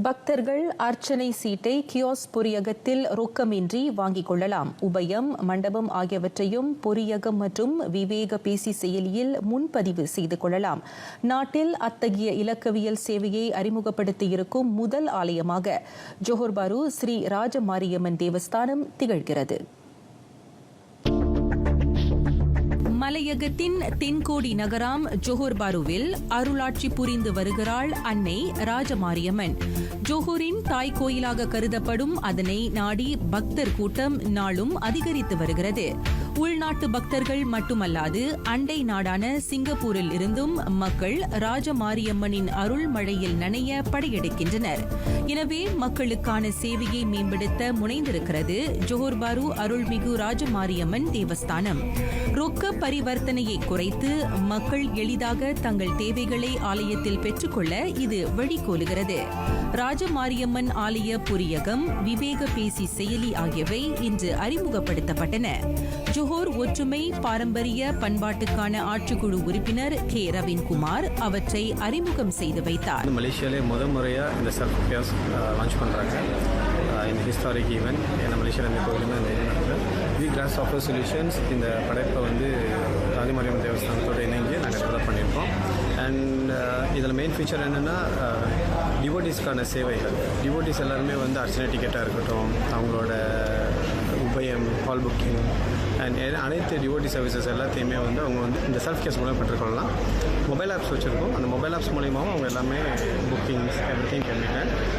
பக்தர்கள் அர்ச்சனை சீட்டை கியோஸ்க் பொறியகத்தில் ரொக்கமின்றி வாங்கிக் கொள்ளலாம். உபயம், மண்டபம் ஆகியவற்றையும் பொறியகம் மற்றும் விவேக பேசி செயலியில் முன்பதிவு செய்து கொள்ளலாம். நாட்டில் அத்தகைய இலக்கவியல் சேவையை அறிமுகப்படுத்தியிருக்கும் முதல் ஆலயமாக ஜோஹர் பாரு ஸ்ரீ ராஜமாரியம்மன் தேவஸ்தானம் திகழ்கிறது. மலையகத்தின் தென்கோடி நகராம் ஜோஹர் பாருவில் அருளாட்சி புரிந்து வருகிறாள் அன்னை ராஜமாரியம்மன். ஜோஹரின் தாய் கோயிலாக கருதப்படும் அதனை நாடி பக்தர் கூட்டம் நாளும் அதிகரித்து வருகிறது. உள்நாட்டு பக்தர்கள் மட்டுமல்லாது அண்டை நாடான சிங்கப்பூரில் இருந்தும் மக்கள் ராஜமாரியம்மனின் அருள் மழையில் நனைய படையெடுக்கின்றனர். எனவே மக்களுக்கான சேவையை மேம்படுத்த முனைந்திருக்கிறது ஜோஹர் பாரு அருள்மிகு ராஜமாரியம்மன் தேவஸ்தானம். ரொக்க பரிவர்த்தனையை குறைத்து மக்கள் எளிதாக தங்கள் தேவைகளை ஆலயத்தில் பெற்றுக்கொள்ள இது வழிகோலுகிறது. ராஜமாரியம்மன் ஆலய பொறியகம், விவேக பேசி செயலி ஆகியவை இன்று அறிமுகப்படுத்தப்பட்டன. ஜோஹர் ஒற்றுமை பாரம்பரிய பண்பாட்டுக்கான ஆட்சிக்குழு உறுப்பினர் கே ரவீன்குமார் அவற்றை அறிமுகம் செய்து வைத்தார். மலேசியாவிலே முறையா இந்த செல்ஃப் கியோஸ்க் லான்ச் பண்றாங்க. இந்த ஹிஸ்டாரிக் ஈவென்ட் ஏன்னா மலேசியாவில் இந்த கோயிலுமே அந்த வி கிராஸ் சாஃப்ட்வேர் சொல்யூஷன்ஸ் இந்த படைப்பை ராஜமாரியம்மன் தேவஸ்தானத்தோடு இணைஞ்சு நாங்கள் டெவலப் பண்ணியிருக்கோம். அண்ட் இதில் மெயின் ஃபீச்சர் என்னென்னா டிவோட்டிஸ்க்கான சேவைகள். டிவோட்டிஸ் எல்லாருமே அர்ச்சனை டிக்கெட்டாக இருக்கட்டும், அவங்களோட உபயம், ஹால் புக்கிங் அண்ட் அனைத்து டிவோட்டி சர்வீசஸ் எல்லாத்தையுமே அவங்க இந்த செல்ஃப் கேஸ் மூலம் பெற்றுக்கொள்ளலாம். மொபைல் ஆப்ஸ் வச்சுருக்கோம். அந்த மொபைல் ஆப்ஸ் மூலியமாகவும் அவங்க எல்லாமே புக்கிங்ஸ் எவ்ரிதிங் கேன்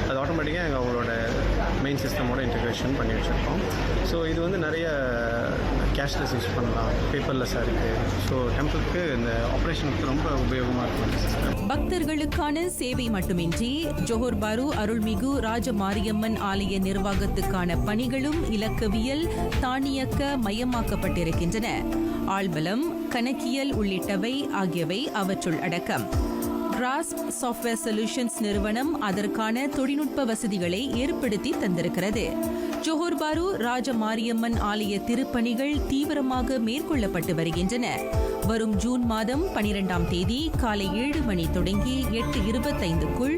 அது ஆட்டோமேட்டிக்காக அவங்களோட மெயின் சிஸ்டமோட இன்டெகிரேஷன் பண்ணி வச்சுருக்கோம். ஸோ இது நிறைய கேஷ்லெஸ் யூஸ் பண்ணலாம், பேப்பர்லெஸ்ஸாக இருக்குது. ஸோ டெம்பிளுக்கு இந்த ஆப்ரேஷனுக்கு ரொம்ப உபயோகமாக இருக்கும். பக்தர்களுக்கான சேவை மட்டுமின்றி ஜோஹர் பாரு அருள்மிகு ராஜமாரியம்மன் ஆலய நிர்வாகத்துக்கான பணிகளும் இலக்கவியல், தானியக்க மயமாக்கப்பட்டிருக்கின்றன. ஆள்பலம், கணக்கியல் உள்ளிட்டவை ஆகியவை அவற்றுள் அடக்கம். கிராஸ்ப் சாஃப்ட்வேர் சொல்யூஷன்ஸ் நிறுவனம் அதற்கான தொழில்நுட்ப வசதிகளை ஏற்படுத்தி தந்திருக்கிறது. ஜோஹர் பாரு ராஜமாரியம்மன் ஆலய திருப்பணிகள் தீவிரமாக மேற்கொள்ளப்பட்டு வருகின்றன. வரும் ஜூன் மாதம் 12ஆம் தேதி காலை 7 மணி தொடங்கி 8:25க்குள்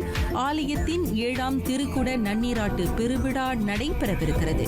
ஆலயத்தின் 7ஆம் திருக்குட நன்னீராட்டு பெருவிழா நடைபெறவிருக்கிறது.